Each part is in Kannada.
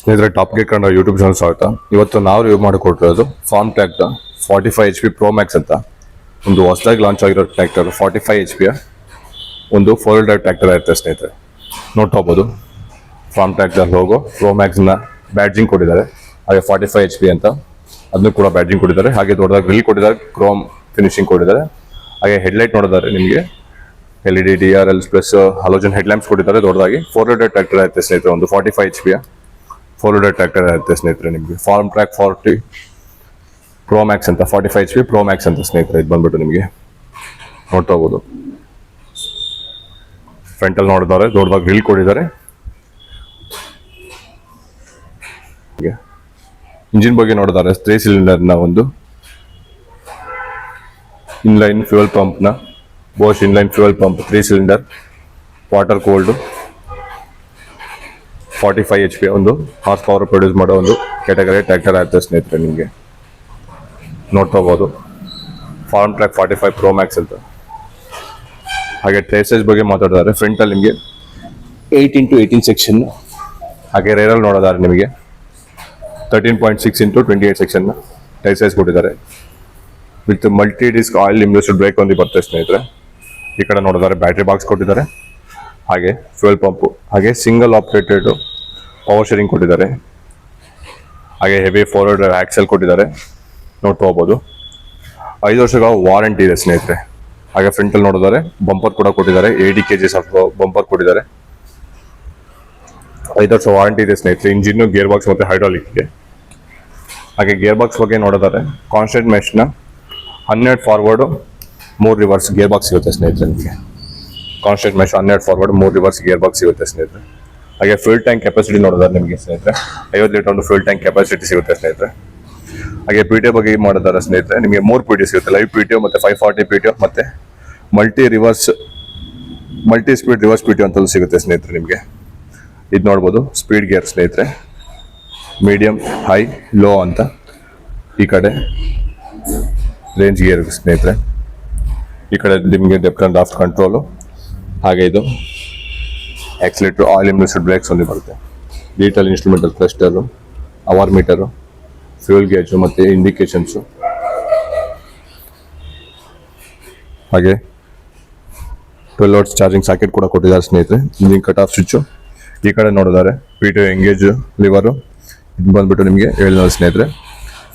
ಸ್ನೇಹಿತರೆ, top gear Kannada YouTube channel ಸ್ವಾಗತ. ಇವತ್ತು ನಾವು ರಿವ್ಯೂ ಮಾಡಿಕೊಟ್ಟಿರೋದು farm tractor 45 HP Pro Max ಅಂತ ಒಂದು ಹೊಸದಾಗಿ ಲಾಂಚ್ ಆಗಿರೋ ಟ್ರ್ಯಾಕ್ಟರ್. 45 HP ಒಂದು 4-wheel drive ಟ್ರ್ಯಾಕ್ಟರ್ ಇರುತ್ತೆ ಸ್ನೇಹಿತರೆ. ನೋಡ್ತಾ ಹೋಗ್ಬೋದು farm tractor logo Pro Max ನ ಬ್ಯಾಡ್ಜಿಂಗ್ ಕೊಟ್ಟಿದ್ದಾರೆ. ಹಾಗೆ 45 HP ಅಂತ ಅದನ್ನು ಕೂಡ ಬ್ಯಾಡ್ಜಿಂಗ್ ಕೊಟ್ಟಿದ್ದಾರೆ. ಹಾಗೆ ದೊಡ್ಡದಾಗಿ ಗ್ರಿಲ್ ಕೊಟ್ಟಿದ್ದಾರೆ, ಕ್ರೋಮ್ ಫಿನಿಶಿಂಗ್ ಕೊಟ್ಟಿದ್ದಾರೆ. ಹಾಗೆ ಹೆಡ್ಲೈಟ್ ನೋಡಿದ್ದಾರೆ ನಿಮಗೆ LED DRL ಪ್ಲಸ್ ಹಲೋಜನ್ ಹೆಡ್ಲ್ಯಾಂಪ್ಸ್ ಕೊಟ್ಟಿದ್ದಾರೆ. ದೊಡ್ಡದಾಗಿ 4-wheel drive ಟ್ರ್ಯಾಕ್ಟರ್ ಇರುತ್ತೆ ಸ್ನೇಹಿತರೆ. ಒಂದು 45 HP 4-wheel drive ಟ್ರ್ಯಾಕ್ಟರ್ ಇರುತ್ತೆ ಸ್ನೇಹಿತರೆ. ನಿಮಗೆ ಫಾರ್ಮ್ ಟ್ರ್ಯಾಕ್ 40 Pro Max ಅಂತ 45 HP Pro Max ಅಂತ ಸ್ನೇಹಿತರೆ. ಇದು ಬಂದ್ಬಿಟ್ಟು ನಿಮಗೆ ನೋಡ್ತಾ ಹೋಗ್ಬೋದು. ಫ್ರಂಟಲ್ಲಿ ನೋಡಿದ್ದಾರೆ, ದೊಡ್ಡದಾಗಿ ಗ್ರಿಲ್ ಕೊಟ್ಟಿದ್ದಾರೆ. ಇಂಜಿನ್ ಬಗ್ಗೆ ನೋಡಿದ್ದಾರೆ, 3 ಸಿಲಿಂಡರ್ನ ಒಂದು ಇನ್ಲೈನ್ ಫ್ಯೂಯಲ್ ಪಂಪ್ನ Bosch inline fuel pump 3 cylinder water cold 45 HP ಒಂದು ಹಾರ್ಸ್ ಪವರ್ ಪ್ರೊಡ್ಯೂಸ್ ಮಾಡೋ ಒಂದು ಕ್ಯಾಟಗರಿ ಟ್ರ್ಯಾಕ್ಟರ್ ಆಗುತ್ತೆ ಸ್ನೇಹಿತರೆ. ನಿಮಗೆ ನೋಡ್ತಾ ಹೋಗ್ಬೋದು ಫಾರ್ಮ್ ಟ್ರ್ಯಾಕ್ 45 Pro Max ಅಂತ. ಹಾಗೆ ಟ್ರೇಸೇಜ್ ಬಗ್ಗೆ ಮಾತಾಡಿದ್ದಾರೆ. ಫ್ರಂಟಲ್ಲಿ ನಿಮಗೆ 8x18 ಸೆಕ್ಷನ್, ಹಾಗೆ ರೇರಲ್ಲಿ ನೋಡೋದಾದ್ರೆ ನಿಮಗೆ 13.6x28 ಸೆಕ್ಷನ್ ಟೈರ್ ಸೈಜ್ ಕೊಟ್ಟಿದ್ದಾರೆ. With multi disc oil imbued brake ಒಂದು ಬರುತ್ತೆ ಸ್ನೇಹಿತರೆ. ಈ ಕಡೆ ನೋಡಿದ್ದಾರೆ ಬ್ಯಾಟ್ರಿ ಬಾಕ್ಸ್ ಕೊಟ್ಟಿದ್ದಾರೆ, ಹಾಗೆ ಫ್ಯೂಯಲ್ ಪಂಪು, ಹಾಗೆ ಸಿಂಗಲ್ ಆಪರೇಟೆಡ್ ಪವರ್ ಶೇರಿಂಗ್ ಕೊಟ್ಟಿದ್ದಾರೆ. ಹಾಗೆ ಹೆವಿ ಫಾರ್ವರ್ಡ್ ಆಕ್ಸೆಲ್ ಕೊಟ್ಟಿದ್ದಾರೆ. ನೋಡ್ತಾ ಹೋಗ್ಬೋದು 5 ವರ್ಷಗಳ ವಾರಂಟಿ ಇದೆ ಸ್ನೇಹಿತರೆ. ಹಾಗೆ ಫ್ರಂಟಲ್ಲಿ ನೋಡಿದ್ದಾರೆ ಬಂಪರ್ ಕೂಡ ಕೊಟ್ಟಿದ್ದಾರೆ. 80 kgs ಆಫ್ ಬಂಪರ್ ಕೊಟ್ಟಿದ್ದಾರೆ. 5 ವರ್ಷ ವಾರಂಟಿ ಇದೆ ಸ್ನೇಹಿತರೆ. ಇಂಜಿನ್, ಗೇರ್ ಬಾಕ್ಸ್ ಮತ್ತು ಹೈಡ್ರಾಲಿಕ್ಗೆ. ಹಾಗೆ ಗೇರ್ ಬಾಕ್ಸ್ ಬಗ್ಗೆ ನೋಡಿದ್ದಾರೆ ಕಾನ್ಸ್ಟೆಂಟ್ ಮೆಶ್ನ 12 ಫಾರ್ವರ್ಡು 3 ರಿವರ್ಸ್ ಗೇರ್ ಬಾಕ್ಸ್ ಸಿಗುತ್ತೆ ಸ್ನೇಹಿತರೆ. ನಿಮಗೆ constant mesh 12 forward 3 reverse gear box ಸಿಗುತ್ತೆ ಸ್ನೇಹಿತರೆ. ಹಾಗೆ ಫ್ಯೂಲ್ ಟ್ಯಾಂಕ್ ಕೆಪಾಸಿಟಿ ನೋಡಿದ್ದಾರೆ ನಿಮಗೆ ಸ್ನೇಹಿತರೆ. 50 ಲೀಟರ್ ಒಂದು ಫ್ಯೂಲ್ ಟ್ಯಾಂಕ್ ಕೆಪಾಸಿಟಿ ಸಿಗುತ್ತೆ ಸ್ನೇಹಿತರೆ. ಹಾಗೆ PTO ಬಗ್ಗೆ ಮಾಡಿದ್ದಾರೆ ಸ್ನೇಹಿತರೆ. ನಿಮಗೆ 3 PTO ಸಿಗುತ್ತೆ, ಲೈವ್ PTO ಮತ್ತು 540 PTO ಮತ್ತು ಮಲ್ಟಿ ಸ್ಪೀಡ್ ರಿವರ್ಸ್ PTO ಅಂತಲೂ ಸಿಗುತ್ತೆ ಸ್ನೇಹಿತರೆ. ನಿಮಗೆ ಇದು ನೋಡ್ಬೋದು ಸ್ಪೀಡ್ ಗೇರ್ ಸ್ನೇಹಿತರೆ, ಮೀಡಿಯಂ, ಹೈ, ಲೋ ಅಂತ. ಈ ಕಡೆ ರೇಂಜ್ ಗೇರ್ ಸ್ನೇಹಿತರೆ. ಈ ಕಡೆ ನಿಮಗೆ ಡೆಪ್ತ್ ಅಂಡ್ ಡ್ರಾಫ್ಟ್ ಕಂಟ್ರೋಲು, ಹಾಗೆ ಇದು ಆಕ್ಸಿಲೇಟರ್, ಆಯಿಲ್ ಇಂಬ್ಯೂಸ್ಡ್ ಬ್ರೇಕ್ಸ್ ಒಂದು ಬರುತ್ತೆ. Digital instrumental cluster, hour meter, fuel gauge ಮತ್ತು ಇಂಡಿಕೇಶನ್ಸು. ಹಾಗೆ 12 ವಾಟ್ಸ್ ಚಾರ್ಜಿಂಗ್ ಸಾಕೆಟ್ ಕೂಡ ಕೊಟ್ಟಿದ್ದಾರೆ ಸ್ನೇಹಿತರೆ. Engine cut off switch. ಈ ಕಡೆ ನೋಡಿದ್ದಾರೆ PTO ಎಂಗೇಜ್ ಲಿವರು. ಇದು ಬಂದ್ಬಿಟ್ಟು ನಿಮಗೆ ಹೇಳಿದ ಸ್ನೇಹಿತರೆ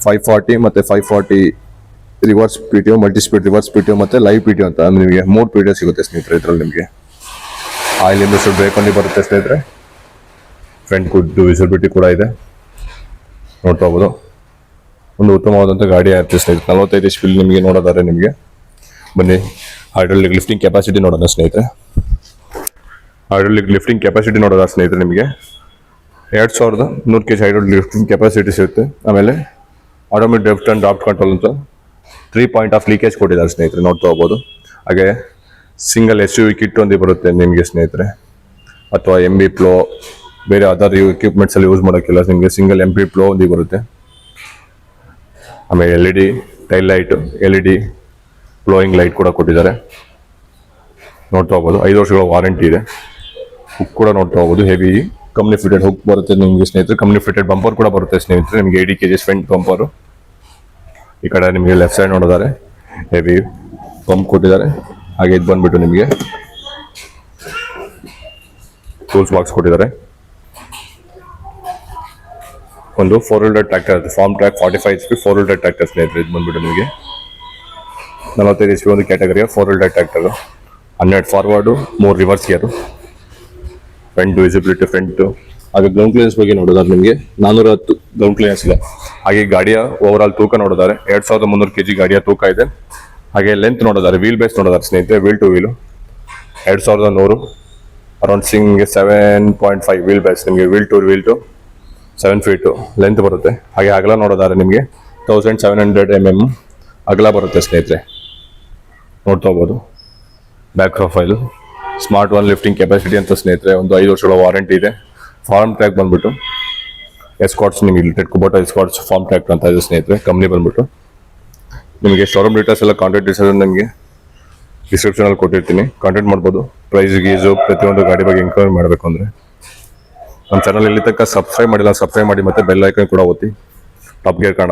540 ಮತ್ತು 540 reverse PTO, multi speed reverse PTO ಮತ್ತು ಲೈವ್ PTO ಅಂತ ನಿಮಗೆ 3 PTO ಸಿಗುತ್ತೆ ಸ್ನೇಹಿತರೆ. ಇದರಲ್ಲಿ ನಿಮಗೆ ಆಯಿಲ್ ಇಂಬ್ಯೂಸ್ಡ್ ಬ್ರೇಕ್ ಒಂದು ಬರುತ್ತೆ ಸ್ನೇಹಿತರೆ. ಫ್ರಂಟ್ ಗುಡ್ ವಿಸಿಬಿಲಿಟಿ ಕೂಡ ಇದೆ. ನೋಡ್ತಾ ಹೋಗ್ಬೋದು ಒಂದು ಉತ್ತಮವಾದಂಥ ಗಾಡಿ ಆಗಿರುತ್ತೆ ಸ್ನೇಹಿತರೆ. 45 HP ನಿಮಗೆ ನೋಡೋದಾದ್ರೆ ನಿಮಗೆ ಬನ್ನಿ ಹೈಡ್ರಾಲಿಕ್ ಲಿಫ್ಟಿಂಗ್ ಕೆಪಾಸಿಟಿ ನೋಡೋಣ ಸ್ನೇಹಿತರೆ. ಹೈಡ್ರಾಲಿಕ್ ಲಿಫ್ಟಿಂಗ್ ಕೆಪಾಸಿಟಿ ನೋಡೋದಾದ್ರೆ ಸ್ನೇಹಿತರೆ ನಿಮಗೆ 2100 kg ಹೈಡ್ರಾಲಿಕ್ ಲಿಫ್ಟಿಂಗ್ ಕೆಪಾಸಿಟಿ ಸಿಗುತ್ತೆ. ಆಮೇಲೆ automatic depth and draft control ಅಂತ 3 ಪಾಯಿಂಟ್ ಆಫ್ ಲೀಕೇಜ್ ಕೊಟ್ಟಿದ್ದಾರೆ ಸ್ನೇಹಿತರೆ. ನೋಡ್ತಾ ಹೋಗ್ಬೋದು. ಹಾಗೆ ಸಿಂಗಲ್ SUV ಕಿಟ್ ಒಂದು ಬರುತ್ತೆ ನಿಮಗೆ ಸ್ನೇಹಿತರೆ, ಅಥವಾ MB ಪ್ಲೋ ಬೇರೆ ಅದರ್ ಎಕ್ವಿಪ್ಮೆಂಟ್ಸ್ ಅಲ್ಲಿ ಯೂಸ್ ಮಾಡೋಕ್ಕಿಲ್ಲ. ನಿಮಗೆ ಸಿಂಗಲ್ MP ಪ್ಲೋ ಒಂದು ಬರುತ್ತೆ. ಆಮೇಲೆ LED tail light, LED flowing light ಕೂಡ ಕೊಟ್ಟಿದ್ದಾರೆ. ನೋಡ್ತಾ ಹೋಗ್ಬೋದು 5 ವರ್ಷಗಳ ವಾರಂಟಿ ಇದೆ. ಹುಕ್ ಕೂಡ ನೋಡ್ತಾ ಹೋಗ್ಬೋದು, ಹೆವಿ ಕಂಪ್ನಿ ಫಿಟೆಡ್ ಹುಕ್ ಬರುತ್ತೆ ನಿಮಗೆ ಸ್ನೇಹಿತರೆ. ಕಂಪ್ನಿ ಫಿಟೆಡ್ ಬಂಪರ್ ಕೂಡ ಬರುತ್ತೆ ಸ್ನೇಹಿತರೆ. ನಿಮಗೆ 80 kgs ಫ್ರಂಟ್ ಬಂಪರು. ಈ ಕಡೆ ನಿಮಗೆ ಲೆಫ್ಟ್ ಸೈಡ್ ನೋಡಿದ್ದಾರೆ ಹೆವಿ ಪಂಪ್ ಕೊಟ್ಟಿದ್ದಾರೆ. ಹಾಗೆ ಇದು ಬಂದ್ಬಿಟ್ಟು ನಿಮಗೆ ಟೂಲ್ಸ್ ಬಾಕ್ಸ್ ಕೊಟ್ಟಿದ್ದಾರೆ. ಒಂದು 4-wheel drive ಟ್ರ್ಯಾಕ್ಟರ್ ಇರುತ್ತೆ, Farmtrac 45 HP 4-wheel drive tractor ಸ್ನೇಹಿತರೆ. ಇದು ಬಂದ್ಬಿಟ್ಟು ನಿಮಗೆ 45 HP ಒಂದು ಕ್ಯಾಟಗರಿಯ 4-wheel drive tractor. 12 forward 3 reverse gear. Front visibility front. ಹಾಗೆ ಗ್ರೌಂಡ್ ಕ್ಲಿಯರೆನ್ಸ್ ಬಗ್ಗೆ ನೋಡೋದಾದ್ರೆ ನಿಮಗೆ 410 ಗ್ರೌಂಡ್ ಕ್ಲಿಯರೆನ್ಸ್ ಇದೆ. ಹಾಗೆ ಗಾಡಿಯ ಓವರ್ ಆಲ್ ತೂಕ ನೋಡೋದಾದ್ರೆ 2300 kg ಗಾಡಿಯ ತೂಕ ಇದೆ. ಹಾಗೆ ಲೆಂತ್ ನೋಡೋದಾದ್ರೆ ವೀಲ್ ಬೇಸ್ ನೋಡೋದಾದ್ರೆ ಸ್ನೇಹಿತರೆ wheel to wheel 2100 around 7.5 wheel base. ನಿಮಗೆ ವೀಲ್ ಟು 7 ಫೀಟು ಲೆಂತ್ ಬರುತ್ತೆ. ಹಾಗೆ ಅಗಲ ನೋಡೋದಾದ್ರೆ ನಿಮಗೆ 1700 mm ಅಗಲ ಬರುತ್ತೆ ಸ್ನೇಹಿತರೆ. ನೋಡ್ತಾ ಹೋಗ್ಬೋದು back profile. Smart one lifting capacity ಅಂತ ಸ್ನೇಹಿತರೆ. ಒಂದು 5 ವರ್ಷಗಳ ವಾರಂಟಿ ಇದೆ. ಫಾರ್ಮ್ ಟ್ರ್ಯಾಕ್ ಬಂದ್ಬಿಟ್ಟು ಎಸ್ಕಾಟ್ಸ್, ನಿಮಗೆ ಲಿಟೆಡ್ ಕುಬೋಟಾ ಎಸ್ಕಾಟ್ಸ್ ಫಾರ್ಮ್ ಟ್ರ್ಯಾಕ್ ಅಂತ ಇದೆ ಸ್ನೇಹಿತರೆ. ಕಂಪ್ನಿ ಬಂದ್ಬಿಟ್ಟು ನಿಮಗೆ ಶೋರೂಮ್ ಡೀಟೇಲ್ಸ್ ಎಲ್ಲ ಕಾಂಟ್ಯಾಕ್ಟ್ ಡೀಟೇಲ್ಸ್ ನಿಮಗೆ ಡಿಸ್ಕ್ರಿಪ್ಷನಲ್ಲಿ ಕೊಟ್ಟಿರ್ತೀನಿ, ಕಾಂಟ್ಯಾಕ್ಟ್ ಮಾಡ್ಬೋದು. ಪ್ರೈಸ್ ಗೀಸು ಪ್ರತಿಯೊಂದು ಗಾಡಿ ಬಗ್ಗೆ ಎಂಕ್ವೈರಿ ಮಾಡಬೇಕು ಅಂದರೆ ನಮ್ಮ ಚಾನಲ್ ಇಲ್ಲಿ ತನಕ ಸಬ್ಸ್ಕ್ರೈಬ್ ಮಾಡಿಲ್ಲ, ಸಬ್ಸ್ಕ್ರೈಬ್ ಮಾಡಿ, ಮತ್ತೆ ಬೆಲ್ ಐಕನ್ ಕೂಡ ಒತ್ತಿ. ಟಾಪ್ ಗೇರ್ ಕಾಣ